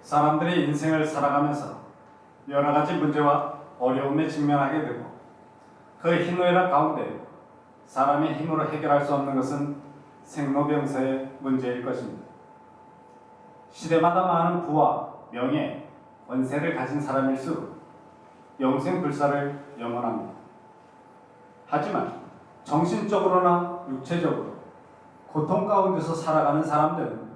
사람들이 인생을 살아가면서 여러 가지 문제와 어려움에 직면하게 되고 그 희노애락 가운데 사람의 힘으로 해결할 수 없는 것은 생로병사의 문제일 것입니다. 시대마다 많은 부와 명예, 권세를 가진 사람일수록 영생불사를 염원합니다. 하지만 정신적으로나 육체적으로 고통 가운데서 살아가는 사람들은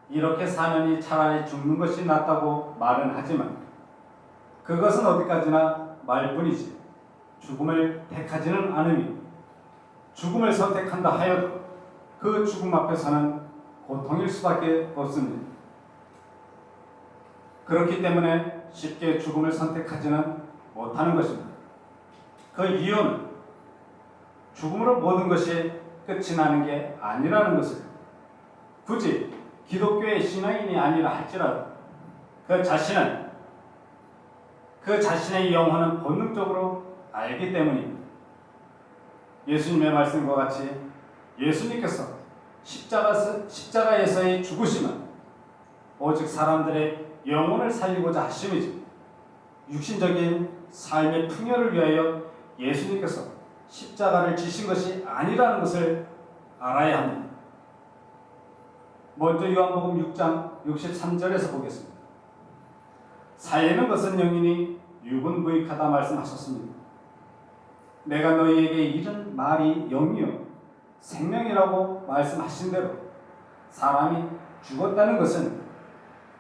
이렇게 사느니 차라리 죽는 것이 낫다고 말은 하지만 그것은 어디까지나 말뿐이지 죽음을 택하지는 않으니 죽음을 선택한다 하여도 그 죽음 앞에서는 고통일 수밖에 없습니다. 그렇기 때문에 쉽게 죽음을 선택하지는 못하는 것입니다. 그 이유는 죽음으로 모든 것이 끝이 나는 게 아니라는 것을 굳이 기독교의 신앙인이 아니라 할지라도 그 자신의 영혼은 본능적으로 알기 때문입니다. 예수님의 말씀과 같이 예수님께서 십자가에서의 죽으심은 오직 사람들의 영혼을 살리고자 하심이지 육신적인 삶의 풍요를 위하여 예수님께서 십자가를 지신 것이 아니라는 것을 알아야 합니다. 먼저 요한복음 6장 63절에서 보겠습니다. 살리는 것은 영이니 육은 무익하다 말씀하셨습니다. 내가 너희에게 이른 말이 영이요 생명이라고 말씀하신 대로 사람이 죽었다는 것은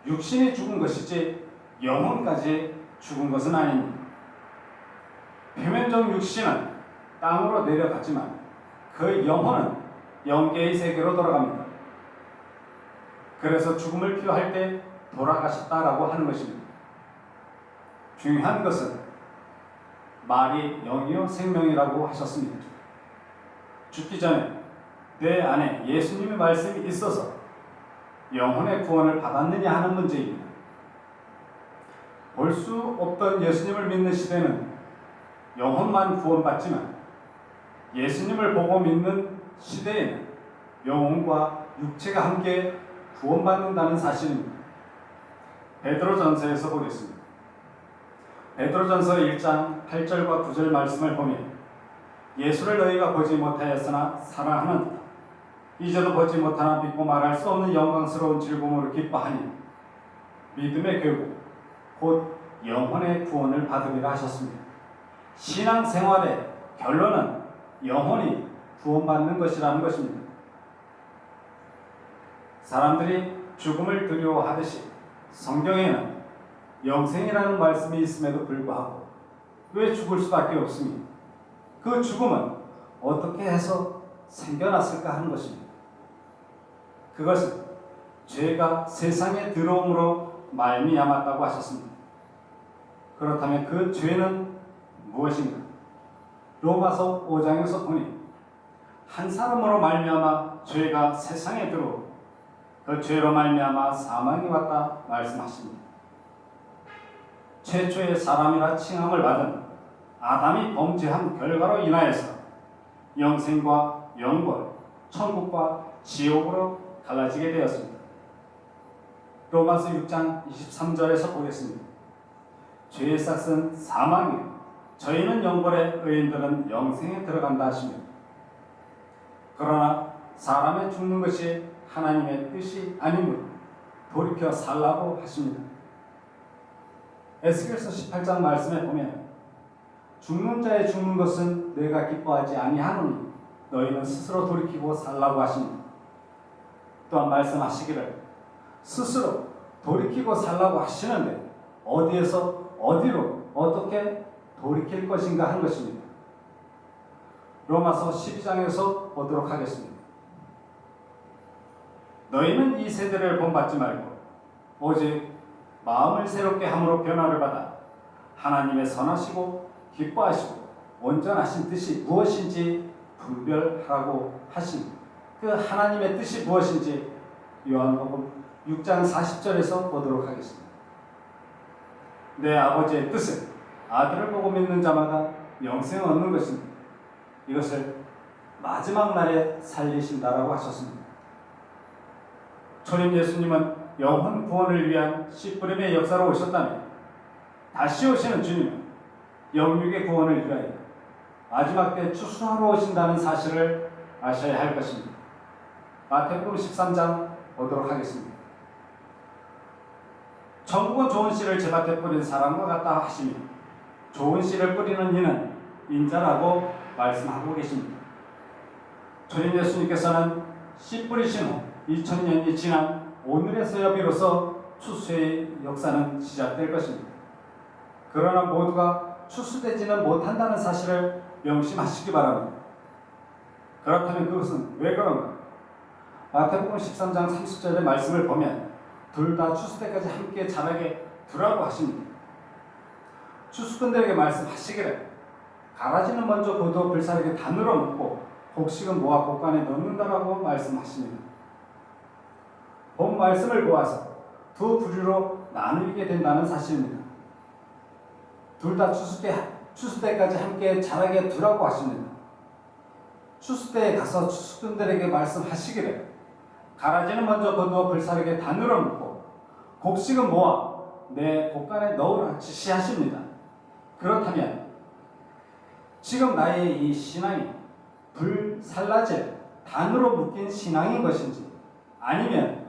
육신이 죽은 것이지 영혼까지 죽은 것은 아닙니다. 표면적 육신은 땅으로 내려갔지만 그 영혼은 영계의 세계로 돌아갑니다. 그래서 죽음을 피할 때 돌아가셨다라고 하는 것입니다. 중요한 것은 말이 영이요 생명이라고 하셨습니다. 죽기 전에 내 안에 예수님의 말씀이 있어서 영혼의 구원을 받았느냐 하는 문제입니다. 볼 수 없던 예수님을 믿는 시대는 영혼만 구원받지만 예수님을 보고 믿는 시대에는 영혼과 육체가 함께 구원받는다는 사실입니다. 베드로전서에서 보겠습니다. 베드로전서 1장 8절과 9절 말씀을 보면 예수를 너희가 보지 못하였으나 사랑하는도다. 이제도 보지 못하나 믿고 말할 수 없는 영광스러운 즐거움으로 기뻐하니 믿음의 결국 곧 영혼의 구원을 받으리라 하셨습니다. 신앙생활의 결론은 영혼이 구원받는 것이라는 것입니다. 사람들이 죽음을 두려워하듯이 성경에는 영생이라는 말씀이 있음에도 불구하고 왜 죽을 수밖에 없습니까? 그 죽음은 어떻게 해서 생겨났을까 하는 것입니다. 그것은 죄가 세상에 들어옴으로 말미암았다고 하셨습니다. 그렇다면 그 죄는 무엇인가? 로마서 5장에서 보니 한 사람으로 말미암아 죄가 세상에 들어오고 그 죄로 말미암아 사망이 왔다 말씀하십니다. 최초의 사람이라 칭함을 받은 아담이 범죄한 결과로 인하여서 영생과 영벌, 천국과 지옥으로 갈라지게 되었습니다. 로마서 6장 23절에서 보겠습니다. 죄의 싹은 사망이요 저희는 영벌에 의인들은 영생에 들어간다 하십니다. 그러나 사람의 죽는 것이 하나님의 뜻이 아니므로 돌이켜 살라고 하십니다. 에스겔서 18장 말씀에 보면 죽는 자의 죽는 것은 내가 기뻐하지 아니하노니 너희는 스스로 돌이키고 살라고 하십니다. 또한 말씀하시기를 스스로 돌이키고 살라고 하시는데 어디에서 어디로 어떻게 돌이킬 것인가 하는 것입니다. 로마서 12장에서 보도록 하겠습니다. 너희는 이 세대를 본받지 말고 오직 마음을 새롭게 함으로 변화를 받아 하나님의 선하시고 기뻐하시고 온전하신 뜻이 무엇인지 분별하라고 하신 그 하나님의 뜻이 무엇인지 요한복음 6장 40절에서 보도록 하겠습니다. 내 아버지의 뜻은 아들을 보고 믿는 자마다 영생을 얻는 것입니다. 이것을 마지막 날에 살리신다라고 하셨습니다. 초림 예수님은 영혼 구원을 위한 씨 뿌림의 역사로 오셨다면 다시 오시는 주님은 영육의 구원을 위하여 마지막 때 추수하러 오신다는 사실을 아셔야 할 것입니다. 마태복음 13장 보도록 하겠습니다. 천국은 좋은 씨를 제 밭에 뿌린 사람과 같다 하시며 좋은 씨를 뿌리는 이는 인자라고 말씀하고 계십니다. 주님 예수님께서는 씨 뿌리신 후 2000년이 지난 오늘에서야 비로소 추수의 역사는 시작될 것입니다. 그러나 모두가 추수되지는 못한다는 사실을 명심하시기 바랍니다. 그렇다면 그것은 왜 그런가? 마태복음 13장 30절의 말씀을 보면 둘 다 추수 때까지 함께 자라게 두라고 하십니다. 추수꾼들에게 말씀하시기를 가라지는 먼저 고도 불사르게 단으로 묶고 곡식은 모아 곡간에 넣는다라고 말씀하십니다. 본 말씀을 모아서 두 부류로 나누게 된다는 사실입니다. 둘 다 추수 때까지 함께 자라게 두라고 하십니다. 추수 때에 가서 추수꾼들에게 말씀하시기를 가라지는 먼저 거두어 불사르게 단으로 묶고 곡식은 모아 내 곡간에 넣으라 지시하십니다. 그렇다면 지금 나의 이 신앙이 불살라질 단으로 묶인 신앙인 것인지 아니면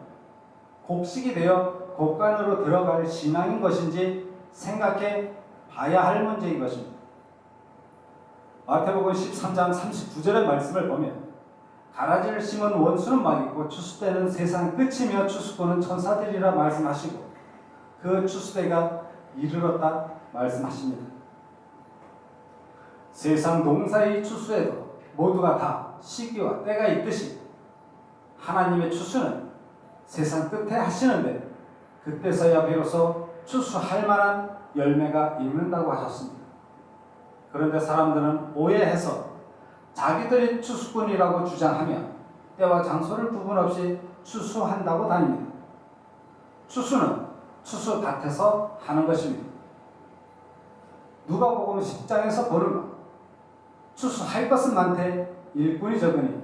곡식이 되어 곡간으로 들어갈 신앙인 것인지 생각해 봐야 할 문제인 것입니다. 마태복음 13장 39절의 말씀을 보면 가라지를 심은 원수는 막이고 추수 때는 세상 끝이며 추수꾼은 천사들이라 말씀하시고 그 추수 때가 이르렀다 말씀하십니다. 세상 농사의 추수에도 모두가 다 시기와 때가 있듯이 하나님의 추수는 세상 끝에 하시는데 그때서야 비로소 추수할 만한 열매가 있는다고 하셨습니다. 그런데 사람들은 오해해서 자기들이 추수꾼이라고 주장하며 때와 장소를 구분 없이 추수한다고 다닙니다. 추수는 추수밭에서 하는 것입니다. 누가복음 10장에서 보는 것, 추수할 것은 많되 일꾼이 적으니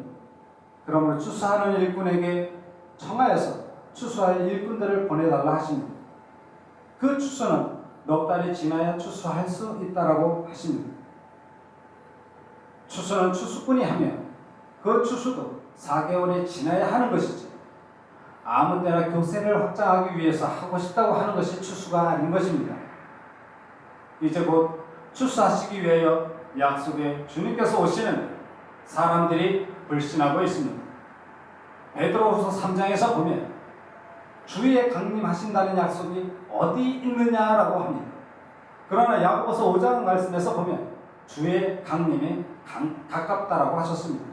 그러므로 추수하는 일꾼에게 청하여서 추수할 일꾼들을 보내달라 하십니다. 그 추수는 넉 달이 지나야 추수할 수 있다라고 하십니다. 추수는 추수꾼이 하며 그 추수도 4개월이 지나야 하는 것이지 아무 때나 교세를 확장하기 위해서 하고 싶다고 하는 것이 추수가 아닌 것입니다. 이제 곧 추수하시기 위하여 약속에 주님께서 오시는 사람들이 불신하고 있습니다. 베드로후서 3장에서 보면 주의 강림하신다는 약속이 어디 있느냐라고 합니다. 그러나 야고보서 5장 말씀에서 보면 주의 강림이 가깝다라고 하셨습니다.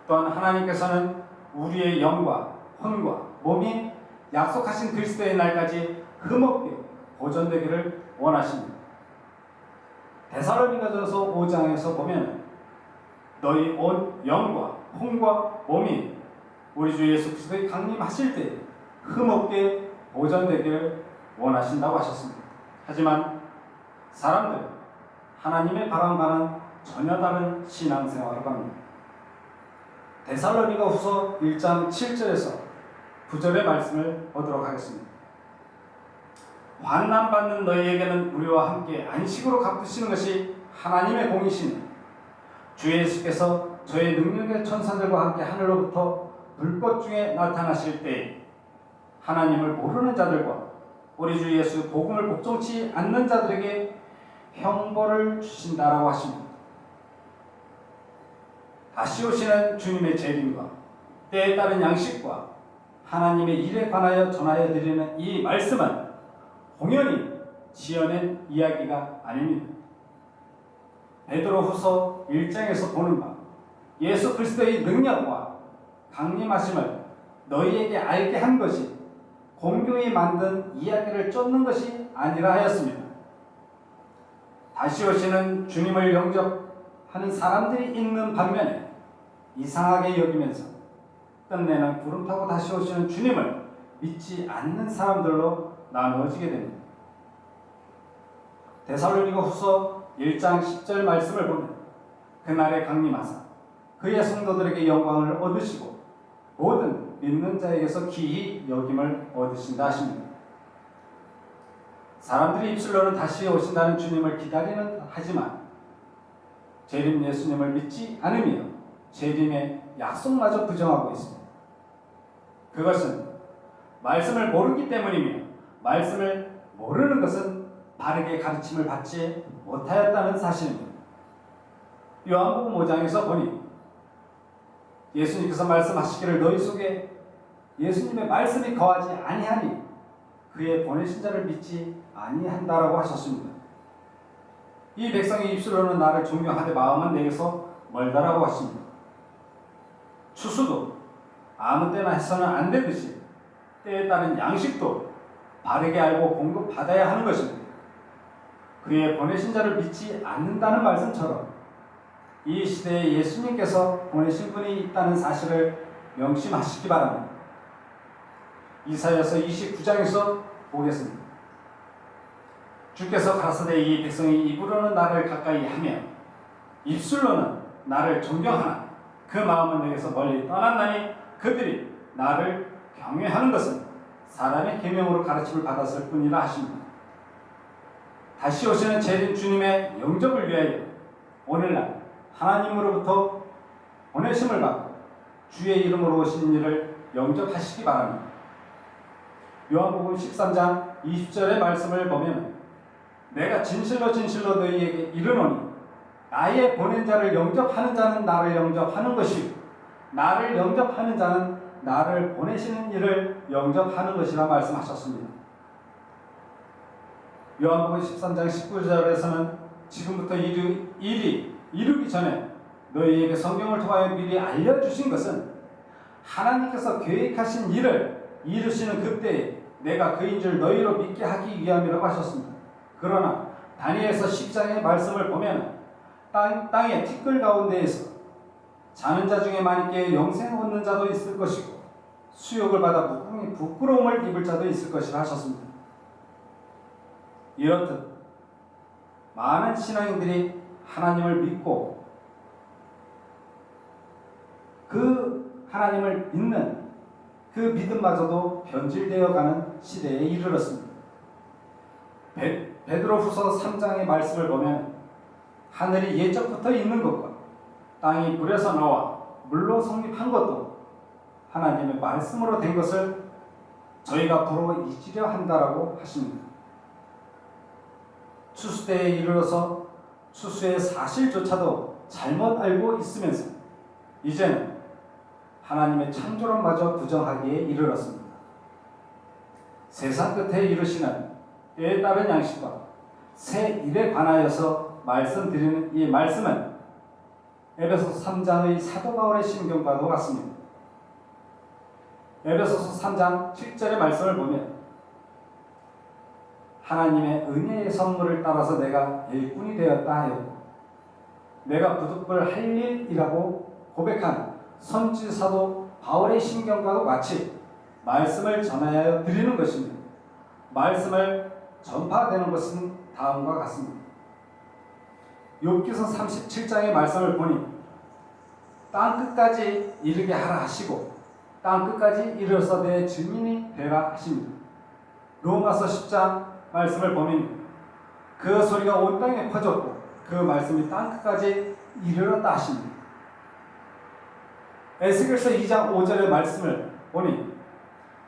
또한 하나님께서는 우리의 영과 혼과 몸이 약속하신 그리스도의 날까지 흠없게 보존되기를 원하십니다. 데살로니가전서 5장에서 보면 너희 온 영과 혼과 몸이 우리 주 예수 그리스도의 강림하실 때 흠없게 보존되기를 원하신다고 하셨습니다. 하지만 사람들 하나님의 바람과는 전혀 다른 신앙생활을 합니다. 데살로니가 후서 1장 7절에서 9절의 말씀을 보도록 하겠습니다. 환난받는 너희에게는 우리와 함께 안식으로 갚으시는 것이 하나님의 공이시니 주 예수께서 저의 능력의 천사들과 함께 하늘로부터 불꽃 중에 나타나실 때 하나님을 모르는 자들과 우리 주 예수 복음을 복종치 않는 자들에게 형벌을 주신다라고 하십니다. 다시 오시는 주님의 재림과 때에 따른 양식과 하나님의 일에 관하여 전하여 드리는 이 말씀은 공연히 지어낸 이야기가 아닙니다. 베드로후서 1장에서 보는 바 예수 그리스도의 능력과 강림하심을 너희에게 알게 한 것이 공교히 만든 이야기를 쫓는 것이 아니라 하였습니다. 다시 오시는 주님을 영접하는 사람들이 있는 반면에 이상하게 여기면서 끝내는 구름 타고 다시 오시는 주님을 믿지 않는 사람들로 나누어지게 됩니다. 데살로니가 후서 1장 10절 말씀을 보면 그날에 강림하사 그의 성도들에게 영광을 얻으시고 모든 믿는 자에게서 기히 여김을 얻으신다 하십니다. 사람들이 입술로는 다시 오신다는 주님을 기다리는 하지만 재림 예수님을 믿지 않으며 재림의 약속마저 부정하고 있습니다. 그것은 말씀을 모르기 때문이며 말씀을 모르는 것은 바르게 가르침을 받지 못하였다는 사실입니다. 요한복음 5장에서 보니 예수님께서 말씀하시기를 너희 속에 예수님의 말씀이 거하지 아니하니 그의 보내신 자를 믿지 아니한다라고 하셨습니다. 이 백성이 입술로는 나를 존경하되 마음은 내게서 멀다라고 하십니다. 추수도 아무 때나 해서는 안 되듯이 때에 따른 양식도 바르게 알고 공급받아야 하는 것입니다. 그의 보내신 자를 믿지 않는다는 말씀처럼 이 시대에 예수님께서 보내신 분이 있다는 사실을 명심하시기 바랍니다. 이사야서 29장에서 보겠습니다. 주께서 가라사대 이 백성이 입으로는 나를 가까이 하며 입술로는 나를 존경하나 그 마음은 내게서 멀리 떠났나니 그들이 나를 경외하는 것은 사람의 계명으로 가르침을 받았을 뿐이라 하십니다. 다시 오시는 재림 주님의 영접을 위하여 오늘날 하나님으로부터 보내심을 받고 주의 이름으로 오신 이를 영접하시기 바랍니다. 요한복음 13장 20절의 말씀을 보면 내가 진실로 진실로 너희에게 이르노니 나의 보낸 자를 영접하는 자는 나를 영접하는 것이요 나를 영접하는 자는 나를 보내시는 이를 영접하는 것이라 말씀하셨습니다. 요한복음 13장 19절에서는 지금부터 일이 이루기 전에 너희에게 성경을 통하여 미리 알려주신 것은 하나님께서 계획하신 일을 이루시는 그때에 내가 그인 줄 너희로 믿게 하기 위함이라고 하셨습니다. 그러나 다니엘서 10장의 말씀을 보면 땅의 티끌 가운데에서 자는 자 중에 많이 영생 얻는 자도 있을 것이고 수욕을 받아 무궁히 부끄러움을 입을 자도 있을 것이라 하셨습니다. 이렇듯 많은 신앙인들이 하나님을 믿고 그 하나님을 믿는 그 믿음마저도 변질되어 가는 시대에 이르렀습니다. 베드로후서 3장의 말씀을 보면 하늘이 예적부터 있는 것과 땅이 불에서 나와 물로 성립한 것도 하나님의 말씀으로 된 것을 저희가 부러워 잊으려 한다라고 하십니다. 추수때에 이르러서 추수의 사실조차도 잘못 알고 있으면서 이제는 하나님의 창조론마저 부정하기에 이르렀습니다. 세상 끝에 이르시는 때에 따른 양식과 새 일에 관하여서 말씀드리는 이 말씀은 에베소서 3장의 사도 바울의 심경과도 같습니다. 에베소서 3장 7절의 말씀을 보면 하나님의 은혜의 선물을 따라서 내가 일꾼이 되었다 하였고 내가 부득불 할 일이라고 고백한 선지 사도 바울의 심경과도 같이 말씀을 전하여 드리는 것입니다. 말씀을 전파되는 것은 다음과 같습니다. 욥기서 37장의 말씀을 보니 땅끝까지 이르게 하라 하시고 땅끝까지 이르러서 내 증인이 되라 하십니다. 로마서 10장 말씀을 보면 그 소리가 온 땅에 퍼졌고 그 말씀이 땅끝까지 이르렀다 하십니다. 에스겔서 2장 5절의 말씀을 보니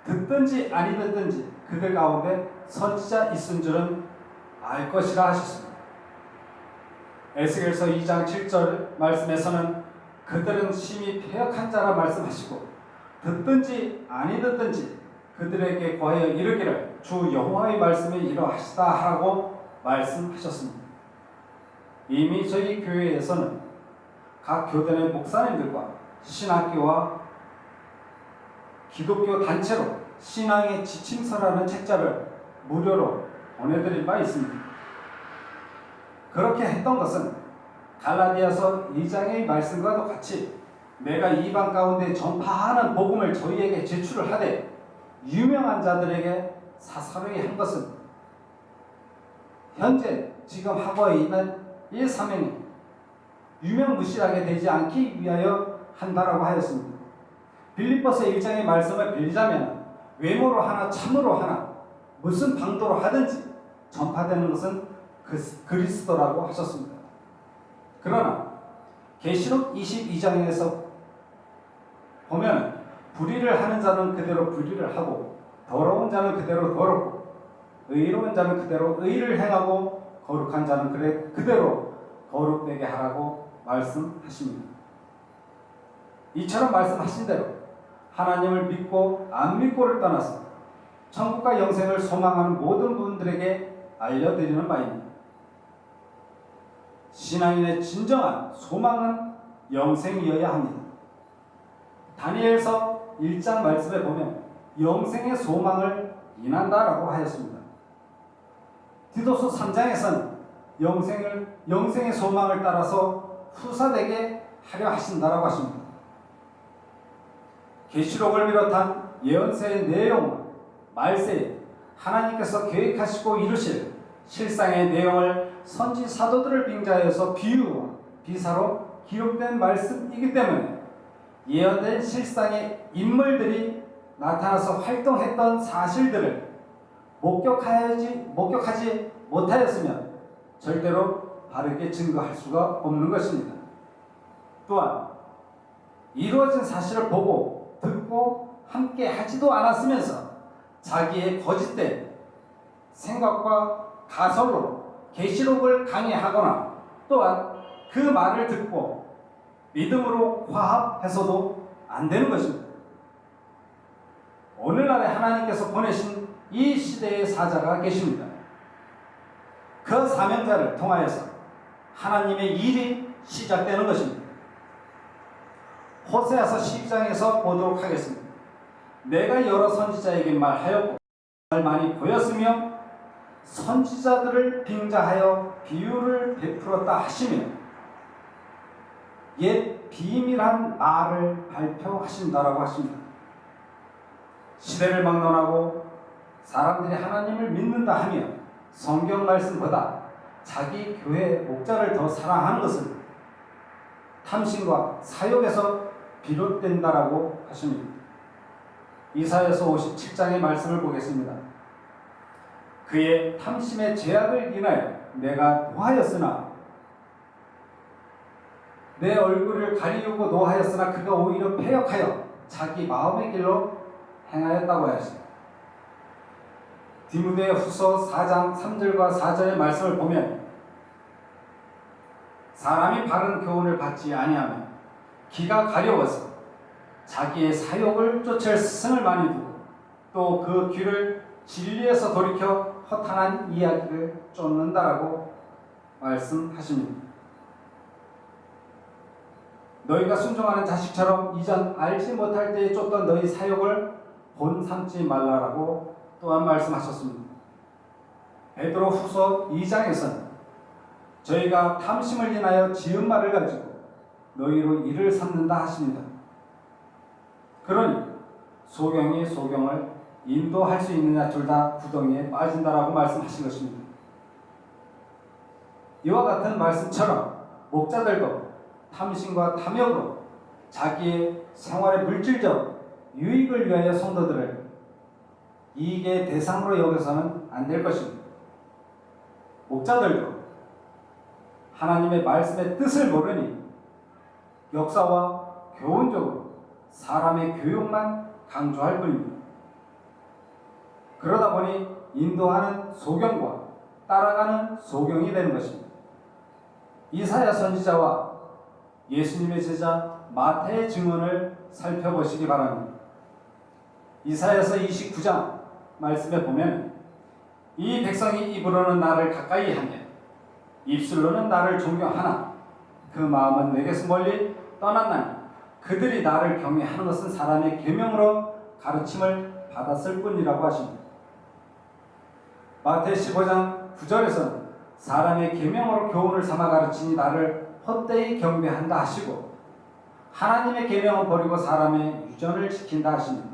듣든지 아니 듣든지 그들 가운데 선지자 있은 줄은 알 것이라 하셨습니다. 에스겔서 2장 7절 말씀에서는 그들은 심히 패역한 자라 말씀하시고 듣든지 아니 듣든지 그들에게 거하여 이르기를 주 여호와의 말씀이 이러하시다 하라고 말씀하셨습니다. 이미 저희 교회에서는 각 교단의 목사님들과 신학교와 기독교 단체로 신앙의 지침서라는 책자를 무료로 보내드릴 바 있습니다. 그렇게 했던 것은 갈라디아서 2장의 말씀과도 같이 내가 이방 가운데 전파하는 복음을 저희에게 제출을 하되 유명한 자들에게 사사로이 한 것은 현재 지금 하고 있는 이 사명이 유명무실하게 되지 않기 위하여 한다라고 하였습니다. 빌립보서 1장의 말씀을 빌리자면 외모로 하나 참으로 하나 무슨 방도로 하든지 전파되는 것은 그리스도라고 하셨습니다. 그러나 계시록 22장에서 보면 불의를 하는 자는 그대로 불의를 하고 더러운 자는 그대로 더럽고 의로운 자는 그대로 의를 행하고 거룩한 자는 그대로 거룩되게 하라고 말씀하십니다. 이처럼 말씀하신 대로 하나님을 믿고 안 믿고를 떠나서 천국과 영생을 소망하는 모든 분들에게 알려드리는 바입니다. 신앙인의 진정한 소망은 영생이어야 합니다. 다니엘서 1장 말씀에 보면 영생의 소망을 인한다라고 하였습니다. 디도서 3장에서는 영생의 소망을 따라서 후사되게 하려 하신다라고 하십니다. 계시록을 비롯한 예언서의 내용은 말세에 하나님께서 계획하시고 이루실 실상의 내용을 선지 사도들을 빙자해서 비유와 비사로 기록된 말씀이기 때문에 예언된 실상의 인물들이 나타나서 활동했던 사실들을 목격하지 못하였으면 절대로 바르게 증거할 수가 없는 것입니다. 또한 이루어진 사실을 보고 듣고 함께 하지도 않았으면서 자기의 거짓된 생각과 가설로 계시록을 강의하거나 또한 그 말을 듣고 믿음으로 화합해서도 안 되는 것입니다. 오늘날에 하나님께서 보내신 이 시대의 사자가 계십니다. 그 사명자를 통하여서 하나님의 일이 시작되는 것입니다. 호세아서 12장에서 보도록 하겠습니다. 내가 여러 선지자에게 말하였고 말 많이 보였으며 선지자들을 빙자하여 비유를 베풀었다 하시며 옛 비밀한 말을 발표하신다라고 하십니다. 시대를 막론하고 사람들이 하나님을 믿는다 하며 성경 말씀보다 자기 교회 목자를 더 사랑하는 것은 탐심과 사욕에서 비롯된다라고 하십니다. 이사야서 57장의 말씀을 보겠습니다. 그의 탐심의 죄악을 인하여 내가 노하였으나 내 얼굴을 가리우고 노하였으나 그가 오히려 패역하여 자기 마음의 길로 행하였다고 하였습니다. 디모데 후서 4장 3절과 4절의 말씀을 보면 사람이 바른 교훈을 받지 아니하면 기가 가려워서 자기의 사욕을 쫓을 스승을 많이 두고 또 그 귀를 진리에서 돌이켜 허탄한 이야기를 쫓는다라고 말씀하십니다. 너희가 순종하는 자식처럼 이전 알지 못할 때에 쫓던 너희 사욕을 본 삼지 말라라고 또한 말씀하셨습니다. 베드로 후서 2장에서는 저희가 탐심을 인하여 지은 말을 가지고 너희로 이를 삼는다 하십니다. 그러니 소경이 소경을 인도할 수 있느냐 둘 다 구덩이에 빠진다라고 말씀하신 것입니다. 이와 같은 말씀처럼 목자들도 탐심과 탐욕으로 자기의 생활의 물질적 유익을 위하여 성도들을 이익의 대상으로 여겨서는 안 될 것입니다. 목자들도 하나님의 말씀의 뜻을 모르니 역사와 교훈적으로 사람의 교육만 강조할 뿐입니다. 그러다 보니 인도하는 소경과 따라가는 소경이 되는 것입니다. 이사야 선지자와 예수님의 제자 마태의 증언을 살펴보시기 바랍니다. 이사야서 29장 말씀에 보면 이 백성이 입으로는 나를 가까이 하며 입술로는 나를 존경하나 그 마음은 내게서 멀리 떠났나니 그들이 나를 경외하는 것은 사람의 계명으로 가르침을 받았을 뿐이라고 하십니다. 마태 15장 9절에서는 사람의 계명으로 교훈을 삼아 가르치니 나를 헛되이 경배한다 하시고 하나님의 계명은 버리고 사람의 유전을 지킨다 하십니다.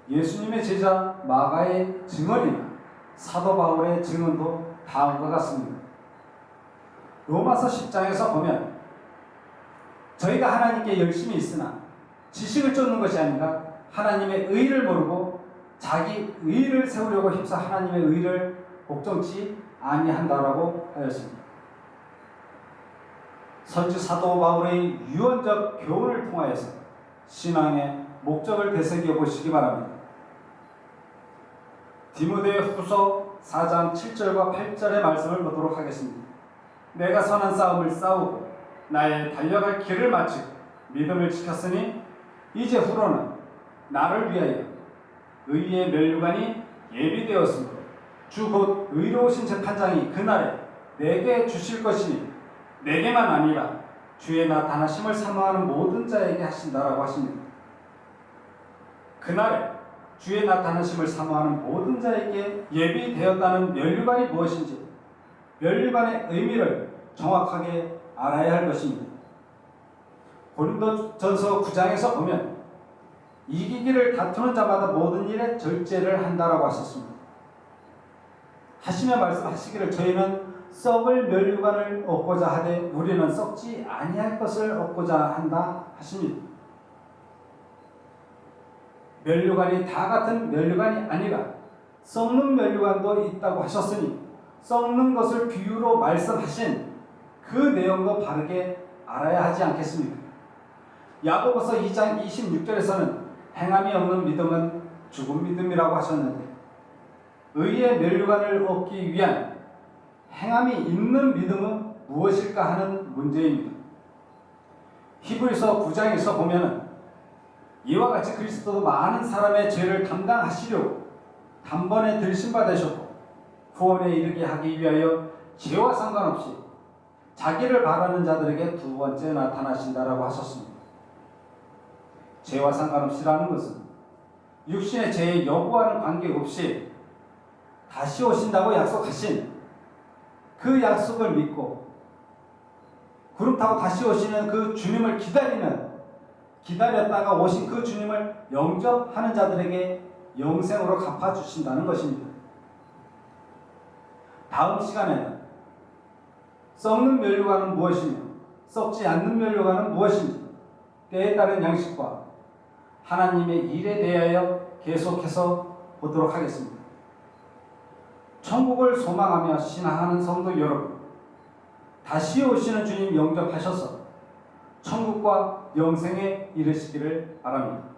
예수님의 제자 마가의 증언이나 사도 바울의 증언도 다음과 같습니다. 로마서 10장에서 보면 저희가 하나님께 열심히 있으나 지식을 쫓는 것이 아니라 하나님의 의를 모르고 자기 의를 세우려고 힘써 하나님의 의를 복종치 아니한다라고 하였습니다. 선지 사도 바울의 유언적 교훈을 통하여서 신앙의 목적을 되새겨 보시기 바랍니다. 디모데 후서 4장 7절과 8절의 말씀을 보도록 하겠습니다. 내가 선한 싸움을 싸우고 나의 달려갈 길을 마치고 믿음을 지켰으니 이제 후로는 나를 위하여 의의 면류관이 예비되었으므로 주 곧 의로우신 재판장이 그날에 내게 주실 것이니 내게만 아니라 주의 나타나심을 사모하는 모든 자에게 하신다라고 하십니다. 그날에 주의 나타나심을 사모하는 모든 자에게 예비되었다는 면류관이 무엇인지 면류관의 의미를 정확하게 알아야 할 것입니다. 고린도전서 9장에서 보면 이기기를 다투는 자마다 모든 일에 절제를 한다라고 하셨습니다. 하시며 말씀하시기를 저희는 썩을 면류관을 얻고자 하되 우리는 썩지 아니할 것을 얻고자 한다 하십니다. 면류관이 다 같은 면류관이 아니라 썩는 면류관도 있다고 하셨으니 썩는 것을 비유로 말씀하신 그 내용도 바르게 알아야 하지 않겠습니까? 야고보서 2장 26절에서는 행함이 없는 믿음은 죽은 믿음이라고 하셨는데 의의 면류관을 얻기 위한 행함이 있는 믿음은 무엇일까 하는 문제입니다. 히브리서 9장에서 보면은 이와 같이 그리스도도 많은 사람의 죄를 감당하시려고 단번에 들심받으셨고 구원에 이르게 하기 위하여 죄와 상관없이 자기를 바라는 자들에게 두 번째 나타나신다라고 하셨습니다. 죄와 상관없이라는 것은 육신의 죄의 여부와는 관계없이 다시 오신다고 약속하신 그 약속을 믿고 구름 타고 다시 오시는 그 주님을 기다렸다가 오신 그 주님을 영접하는 자들에게 영생으로 갚아주신다는 것입니다. 다음 시간에는 썩는 면류관은 무엇이며 썩지 않는 면류관은 무엇인지 때에 따른 양식과 하나님의 일에 대하여 계속해서 보도록 하겠습니다. 천국을 소망하며 신앙하는 성도 여러분, 다시 오시는 주님 영접하셔서 천국과 영생에 이르시기를 바랍니다.